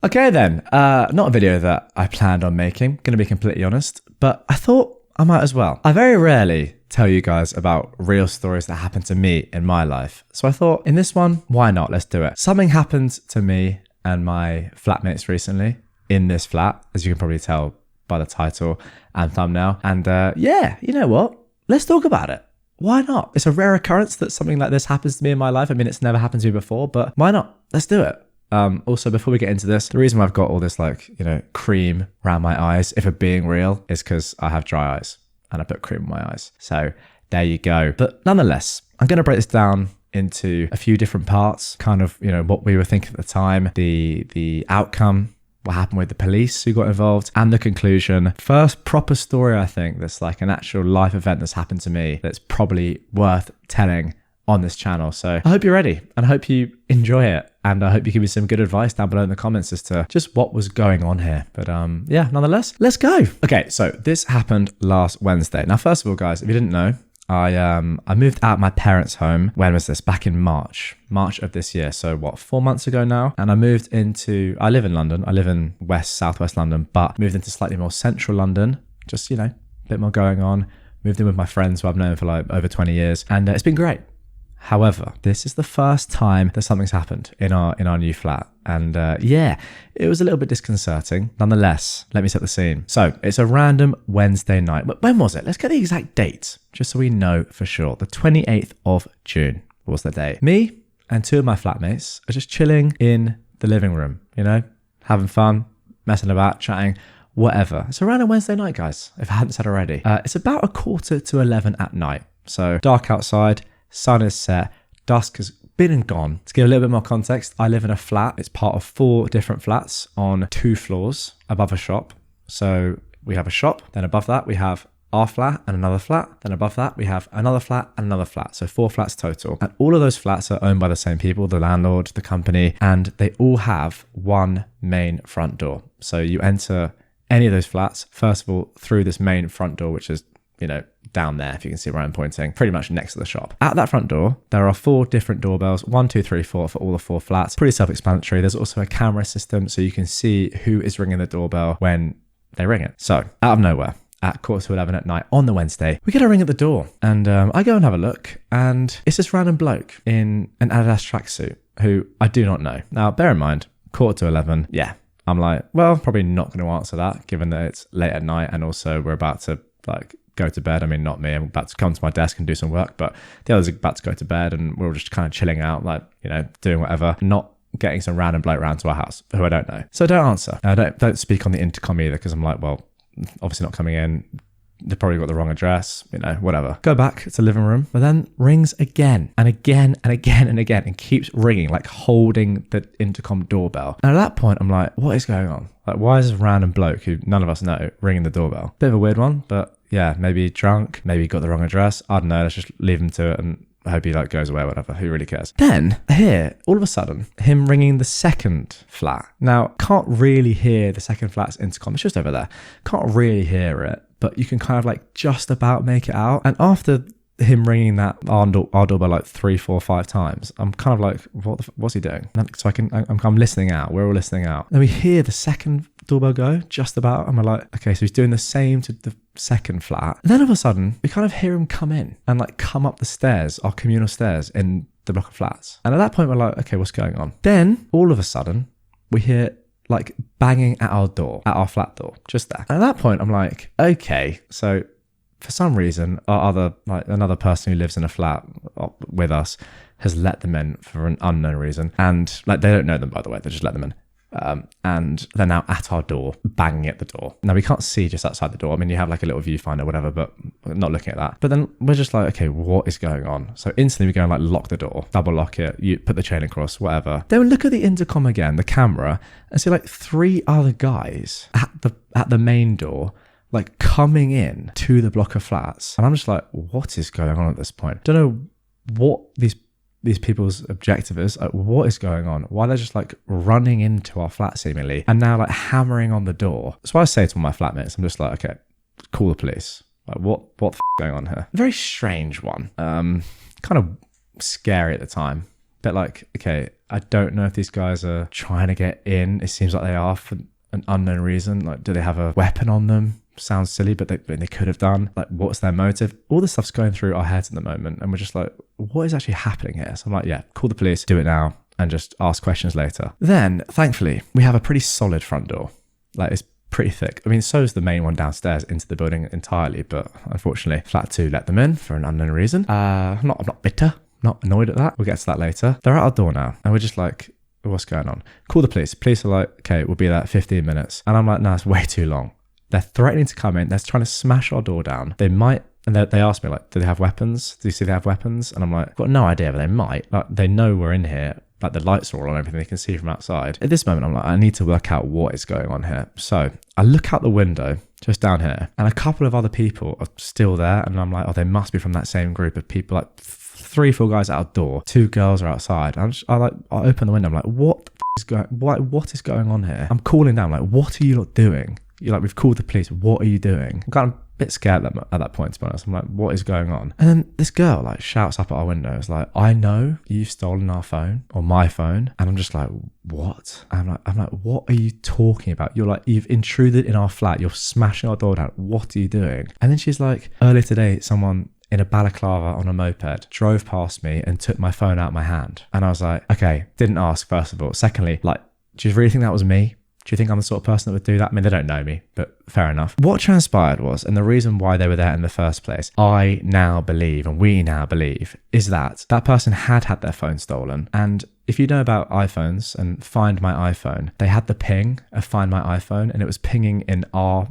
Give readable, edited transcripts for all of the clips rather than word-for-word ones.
Okay then, not a video that I planned on making, gonna be completely honest, but I thought I might as well. I very rarely tell you guys about real stories that happened to me in my life. So I thought in this one, why not? Let's do it. Something happened to me and my flatmates recently in this flat, as you can probably tell by the title and thumbnail. And yeah, you know what? Let's talk about it. Why not? It's a rare occurrence that something like this happens to me in my life. I mean, it's never happened to me before, but why not? Let's do it. Also, before we get into this, the reason why I've got all this cream around my eyes, if it being real, is because I have dry eyes and I put cream in my eyes. So there you go. But nonetheless, I'm going to break this down into a few different parts, kind of, what we were thinking at the time, the outcome, what happened with the police who got involved, and the conclusion. First proper story, I think, that's like an actual life event that's happened to me that's probably worth telling on this channel. So I hope you're ready and I hope you enjoy it. And I hope you give me some good advice down below in the comments as to just what was going on here. But yeah, nonetheless, let's go. Okay, so this happened last Wednesday. Now, first of all, guys, if you didn't know, I moved out of my parents' home. When was this? Back in March of this year. So what, 4 months ago now? And I moved I live in London. I live in southwest London, but moved into slightly more central London. Just, a bit more going on. Moved in with my friends who I've known for like over 20 years. And it's been great. However, this is the first time that something's happened in our new flat. And yeah, it was a little bit disconcerting. Nonetheless, let me set the scene. So it's a random Wednesday night. But when was it? Let's get the exact date, just so we know for sure. The 28th of June was the day. Me and two of my flatmates are just chilling in the living room, having fun, messing about, chatting, whatever. It's a random Wednesday night, guys, if I hadn't said already. It's about 11:45 at night. So dark outside. Sun is set, dusk has been and gone. To give a little bit more context, I live in a flat. It's part of 4 different flats on 2 floors above a shop. So we have a shop, then above that we have our flat and another flat. Then above that we have another flat and another flat. So 4 flats total. And all of those flats are owned by the same people, the landlord, the company, and they all have one main front door. So you enter any of those flats, first of all, through this main front door, which is, down there, if you can see where I'm pointing, pretty much next to the shop. At that front door, there are 4 different doorbells, 1, 2, 3, 4 for all the 4 flats. Pretty self-explanatory. There's also a camera system, so you can see who is ringing the doorbell when they ring it. So out of nowhere, at 11:15 at night on the Wednesday, we get a ring at the door, and I go and have a look, and it's this random bloke in an Adidas tracksuit who I do not know. Now, bear in mind, 11:15, yeah. I'm like, well, probably not going to answer that, given that it's late at night, and also we're about to go to bed. I mean, not me. I'm about to come to my desk and do some work, but the others are about to go to bed, and we're all just kind of chilling out, doing whatever, not getting some random bloke round to our house who I don't know. So don't answer. I don't speak on the intercom either, because I'm like, well, obviously not coming in. They probably got the wrong address, whatever. Go back to the living room, but then rings again and again and again and again, and keeps ringing, like holding the intercom doorbell. And at that point, I'm like, what is going on? Like, why is this random bloke who none of us know ringing the doorbell? Bit of a weird one, but yeah, maybe drunk, maybe got the wrong address. I don't know. Let's just leave him to it and hope he goes away, whatever. Who really cares? Then I hear all of a sudden him ringing the second flat. Now, can't really hear the second flat's intercom. It's just over there. Can't really hear it, but you can kind of just about make it out. And after him ringing our doorbell 3, 4, 5 times, I'm kind of like, what's he doing? So I'm listening out. We're all listening out. Then we hear the second doorbell go, just about, and we're like, okay, so he's doing the same to the second flat. And then all of a sudden, we kind of hear him come in and come up the stairs, our communal stairs in the block of flats. And at that point, we're like, okay, what's going on? Then all of a sudden, we hear banging at our door, at our flat door, just there. And at that point, I'm like, okay, so for some reason, another person who lives in a flat with us has let them in for an unknown reason. And they don't know them, by the way, they just let them in. And they're now at our door, banging at the door. Now, we can't see just outside the door. I mean, you have a little viewfinder or whatever, but we're not looking at that. But then we're just like, okay, what is going on? So instantly we go and lock the door, double lock it, you put the chain across, whatever. Then we look at the intercom again, the camera, and see 3 other guys at the main door, coming in to the block of flats. And I'm just like, what is going on at this point? Don't know what these people's objective is. What is going on? Why they're just running into our flat seemingly, and now hammering on the door. So I say to my flatmates, I'm just like, okay, call the police. What the f is going on here? Very strange one. Kind of scary at the time. But okay, I don't know if these guys are trying to get in. It seems like they are for an unknown reason. Like, do they have a weapon on them? Sounds silly, but they could have done. Like, what's their motive? All this stuff's going through our heads at the moment, and we're just like, what is actually happening here? So I'm like, yeah, call the police, do it now, and just ask questions later. Then, thankfully, we have a pretty solid front door. Like, it's pretty thick. I mean, so is the main one downstairs into the building entirely, but unfortunately, flat 2 let them in for an unknown reason. I'm not bitter, not annoyed at that. We'll get to that later. They're at our door now, and we're just like, what's going on? Call the police. Police are like, okay, we'll be there 15 minutes. And I'm like, no, it's way too long. They're threatening to come in. They're trying to smash our door down. They might, and they asked me, like, do they have weapons? Do you see they have weapons? And I'm like, I've got no idea, but they might. Like, they know we're in here. Like, the lights are all on, everything they can see from outside. At this moment, I'm like, I need to work out what is going on here. So I look out the window just down here, and a couple of other people are still there. And I'm like, oh, they must be from that same group of people. Like 3-4 guys out the door, 2 girls are outside. I open the window. I'm like, what is going on here? I'm calling down, like, what are you lot doing? You're like, we've called the police. What are you doing? I'm kind of a bit scared at that point, to be honest. I'm like, what is going on? And then this girl like shouts up at our window. It's like, I know you've stolen our phone, or my phone. And I'm just like, what? I'm like, what are you talking about? You're like, you've intruded in our flat. You're smashing our door down. What are you doing? And then she's like, earlier today, someone in a balaclava on a moped drove past me and took my phone out of my hand. And I was like, okay, didn't ask, first of all. Secondly, like, do you really think that was me? Do you think I'm the sort of person that would do that? I mean, they don't know me, but fair enough. What transpired was, and the reason why they were there in the first place, I now believe, and we now believe, is that that person had their phone stolen. And if you know about iPhones and Find My iPhone, they had the ping of Find My iPhone, and it was pinging in our,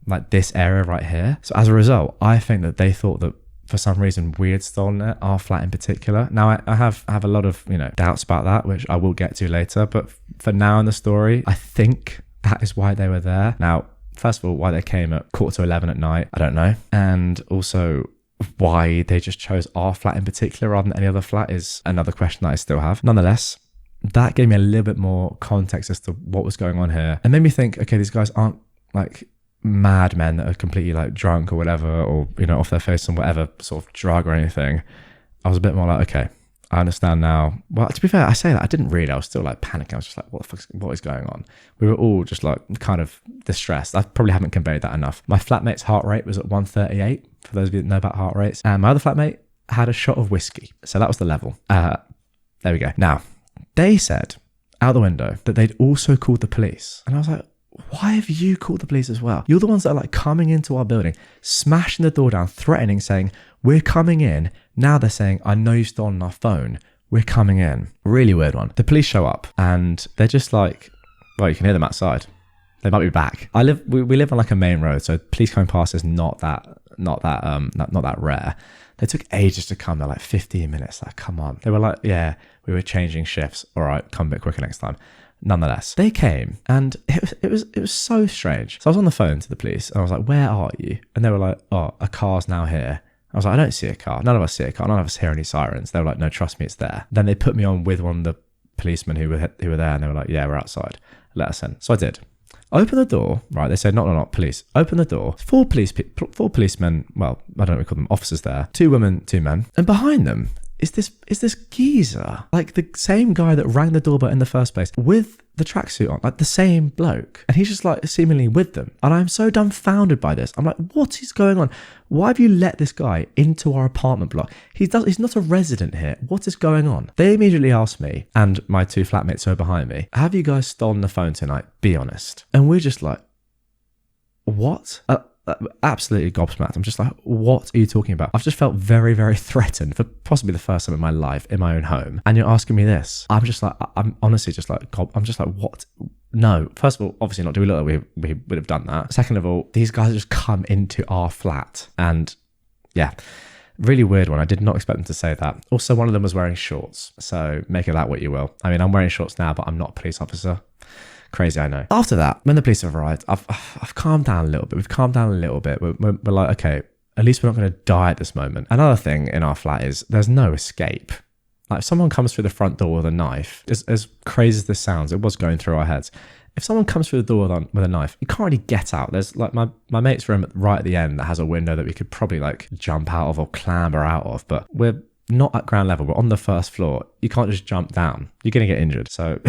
like, this area right here. So as a result, I think that they thought that for some reason we had stolen it, our flat in particular. Now I have a lot of, doubts about that, which I will get to later, but for now in the story, I think that is why they were there. Now, first of all, why they came at 11:15 at night, I don't know. And also why they just chose our flat in particular rather than any other flat is another question that I still have. Nonetheless, that gave me a little bit more context as to what was going on here, and made me think, okay, these guys aren't like madmen that are completely like drunk or whatever, or off their face on whatever sort of drug or anything. I was a bit more like, okay, I understand now. Well, to be fair, I say that I didn't really. I was still like panicking. I was just like, what is going on? We were all just like kind of distressed. I probably haven't conveyed that enough. My flatmate's heart rate was at 138, for those of you that know about heart rates, and my other flatmate had a shot of whiskey, so that was the level. There we go. Now, they said out the window that they'd also called the police, and I was like, why have you called the police as well? You're the ones that are like coming into our building, smashing the door down, threatening, saying, we're coming in. Now they're saying, I know you've stolen our phone. We're coming in. Really weird one. The police show up and they're just like, well, you can hear them outside. They might be back. We live on like a main road, so police coming past is not that rare. They took ages to come. They're like 15 minutes. Like, come on. They were like, yeah, we were changing shifts. All right, come a bit quicker next time. Nonetheless, they came and it was so strange. So I was on the phone to the police and I was like, where are you? And they were like, oh, a car's now here. I was like, I don't see a car. None of us see a car. None of us hear any sirens. They were like, no, trust me, it's there. Then they put me on with one of the policemen who were there, and they were like, yeah, we're outside. Let us in. So I did. I opened the door, right? They said, not, police. Open the door. 4 policemen, well, I don't know what we call them, officers there. 2 women, 2 men. And behind them is this geezer, like the same guy that rang the doorbell in the first place, with the tracksuit on, like the same bloke. And he's just like seemingly with them. And I'm so dumbfounded by this. I'm like, what is going on? Why have you let this guy into our apartment block? He's not a resident here. What is going on? They immediately asked me and my 2 flatmates who are behind me, have you guys stolen the phone tonight? Be honest. And we're just like, what? Absolutely gobsmacked. I'm just like, what are you talking about? I've just felt very, very threatened for possibly the first time in my life in my own home, and you're asking me this. I'm just like, I'm honestly just like, I'm just like, what? No. First of all, obviously not. Do we look like we would have done that? Second of all, these guys just come into our flat, and yeah, really weird one. I did not expect them to say that. Also, one of them was wearing shorts, so make of that what you will. I mean, I'm wearing shorts now, but I'm not a police officer. Crazy, I know. After that, when the police have arrived, I've calmed down a little bit. We've calmed down a little bit. We're like, okay, at least we're not going to die at this moment. Another thing in our flat is there's no escape. Like, if someone comes through the front door with a knife, as crazy as this sounds, it was going through our heads. If someone comes through the door with a knife, you can't really get out. There's like my mate's room right at the end that has a window that we could probably like jump out of or clamber out of, but we're not at ground level, but on the first floor. You can't just jump down. You're going to get injured. So,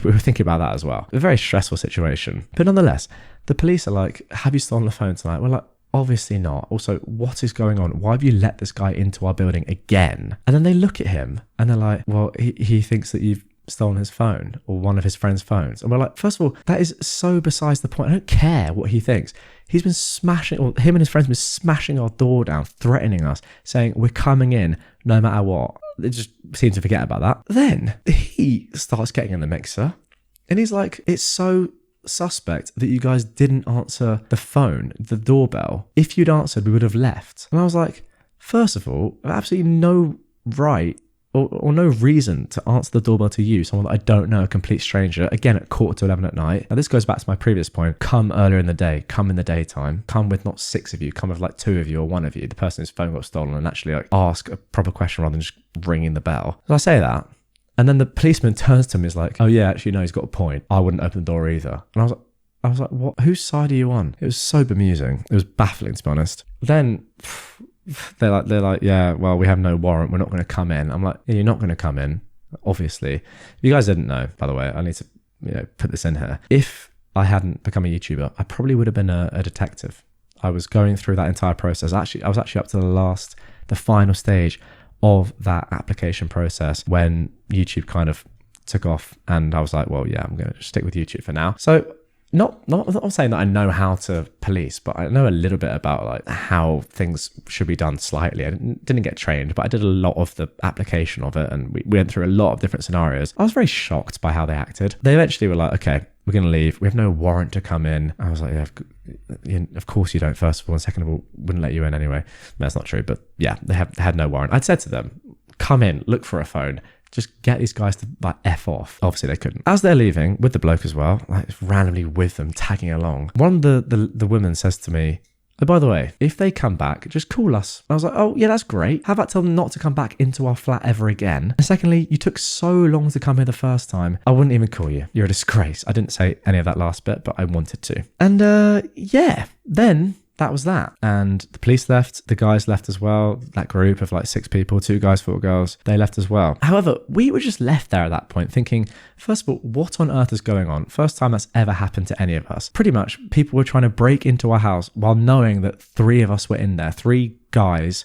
we were thinking about that as well. A very stressful situation. But nonetheless, the police are like, have you stolen the phone tonight? We're like, obviously not. Also, what is going on? Why have you let this guy into our building again? And then they look at him and they're like, well, he thinks that you've stolen his phone or one of his friends' phones. And we're like, first of all, that is so besides the point. I don't care what he thinks. He's been smashing, or him and his friends have been smashing our door down, threatening us, saying we're coming in no matter what. They just seem to forget about that. Then he starts getting in the mixer and he's like, it's so suspect that you guys didn't answer the phone, the doorbell. If you'd answered, we would have left. And I was like, first of all, absolutely no right or no reason to answer the doorbell to you, someone that I don't know, a complete stranger, again at 11:15 at night. Now this goes back to my previous point. Come earlier in the day, come in the daytime, come with not 6 of you, come with like 2 of you or 1 of you, the person whose phone got stolen, and actually like ask a proper question rather than just ringing the bell. So I say that, and then the policeman turns to me and is like, oh yeah, actually no, he's got a point. I wouldn't open the door either. And I was like, what? Whose side are you on? It was so bemusing. It was baffling, to be honest. Then they're like, yeah, well, we have no warrant. We're not going to come in. I'm like, yeah, you're not going to come in, obviously. If you guys didn't know, by the way, I need to, put this in here. If I hadn't become a YouTuber, I probably would have been a detective. I was going through that entire process. I was actually up to the final stage of that application process when YouTube kind of took off, and I was like, well, yeah, I'm going to stick with YouTube for now. So not saying that I know how to police, but I know a little bit about like how things should be done slightly. I didn't get trained, but I did a lot of the application of it, and we went through a lot of different scenarios. I was very shocked by how they acted. They eventually were like, okay, we're going to leave. We have no warrant to come in. I was like, yeah, of course you don't, first of all, and second of all, wouldn't let you in anyway. That's not true, but yeah, they had no warrant. I'd said to them, come in, look for a phone. Just get these guys to like F off. Obviously they couldn't. As they're leaving with the bloke as well, like randomly with them tagging along, one of the women says to me, oh, by the way, if they come back, just call us. I was like, oh yeah, that's great. How about tell them not to come back into our flat ever again? And secondly, you took so long to come here the first time, I wouldn't even call you. You're a disgrace. I didn't say any of that last bit, but I wanted to. And yeah, then that was that. And the police left, the guys left as well. That group of like 6 people, 2 guys, 4 girls, they left as well. However, we were just left there at that point thinking, first of all, what on earth is going on? First time that's ever happened to any of us. Pretty much people were trying to break into our house while knowing that 3 of us were in there, 3 guys.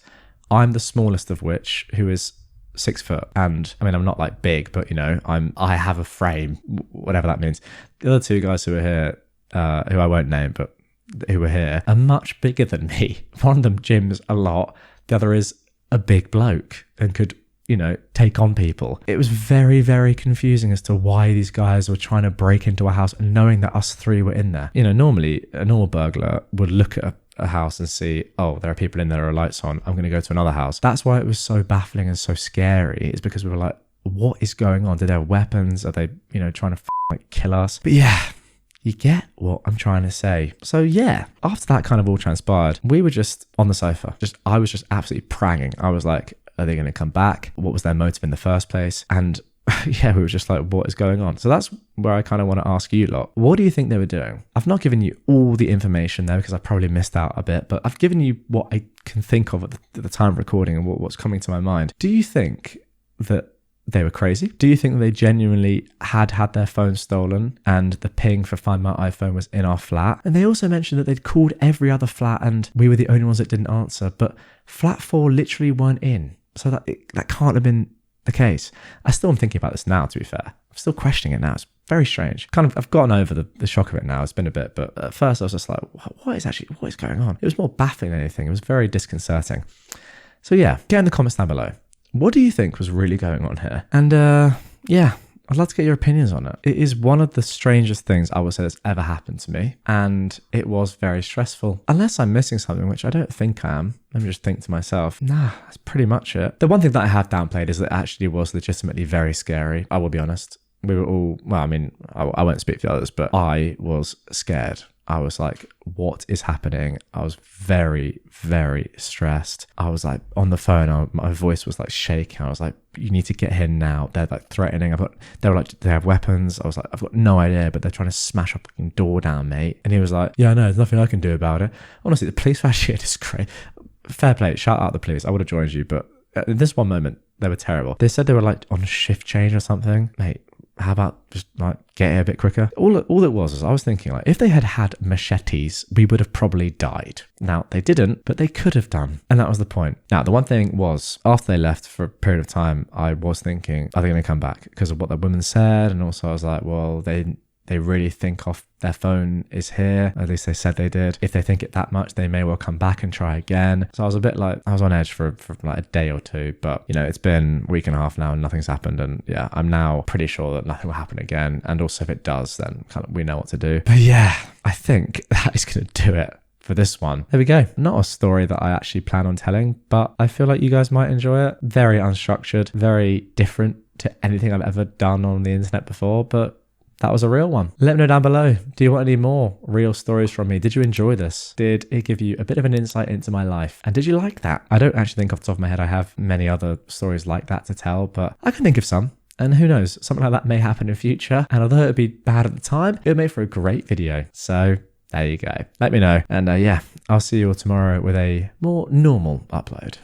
I'm the smallest of which, who is 6 foot. And I mean, I'm not like big, but I have a frame, whatever that means. The other 2 guys who were here, who I won't name, but who were here, are much bigger than me. One of them gyms a lot. The other is a big bloke and could, take on people. It was very, very confusing as to why these guys were trying to break into a house knowing that us 3 were in there. Normally a normal burglar would look at a house and see, oh, there are people in there, there are lights on, I'm going to go to another house. That's why it was so baffling and so scary, is because we were like, what is going on? Do they have weapons? Are they, trying to kill us? But yeah, you get what I'm trying to say. So yeah, after that kind of all transpired, we were just on the sofa. I was just absolutely pranging. I was like, are they going to come back? What was their motive in the first place? And yeah, we were just like, what is going on? So that's where I kind of want to ask you lot. What do you think they were doing? I've not given you all the information there because I probably missed out a bit, but I've given you what I can think of at the time of recording and what's coming to my mind. Do you think that they were crazy? Do you think that they genuinely had their phone stolen and the ping for Find My iPhone was in our flat? And they also mentioned that they'd called every other flat and we were the only ones that didn't answer, but flat 4 literally weren't in. So that can't have been the case. I still am thinking about this now, to be fair. I'm still questioning it now. It's very strange. I've gotten over the shock of it now. It's been a bit, but at first I was just like, what is going on? It was more baffling than anything. It was very disconcerting. So yeah, get in the comments down below. What do you think was really going on here? And yeah, I'd love to get your opinions on it. It is one of the strangest things I would say that's ever happened to me. And it was very stressful. Unless I'm missing something, which I don't think I am. Let me just think to myself, nah, that's pretty much it. The one thing that I have downplayed is that it actually was legitimately very scary. I will be honest. We were all, well, I mean, I won't speak for the others, but I was scared. I was like, what is happening? I was very, very stressed. I was like on the phone, my voice was like shaking. I was like, you need to get here now. They're like threatening. They were like, they have weapons. I was like, I've got no idea, but they're trying to smash our fucking door down, mate. And he was like, yeah, no, there's nothing I can do about it. Honestly, the police were actually a disgrace. Fair play, shout out the police. I would have joined you, but At this one moment, they were terrible. They said they were like on shift change or something. Mate, how about just like get here a bit quicker? All it was is I was thinking, like, if they had had machetes, we would have probably died. Now, they didn't, but they could have done. And that was the point. Now, the one thing was, after they left for a period of time, I was thinking, are they going to come back? Because of what the women said. And also I was like, well, they really think off their phone is here. At least they said they did. If they think it that much, they may well come back and try again. So I was a bit like, I was on edge for like a day or two, but you know, it's been a week and a half now and nothing's happened. And yeah, I'm now pretty sure that nothing will happen again. And also if it does, then kind of we know what to do. But yeah, I think that is going to do it for this one. There we go. Not a story that I actually plan on telling, but I feel like you guys might enjoy it. Very unstructured, very different to anything I've ever done on the internet before, but that was a real one. Let me know down below. Do you want any more real stories from me? Did you enjoy this? Did it give you a bit of an insight into my life? And did you like that? I don't actually think off the top of my head I have many other stories like that to tell, but I can think of some. And who knows, something like that may happen in future. And although it would be bad at the time, it would make for a great video. So there you go. Let me know. And yeah, I'll see you all tomorrow with a more normal upload.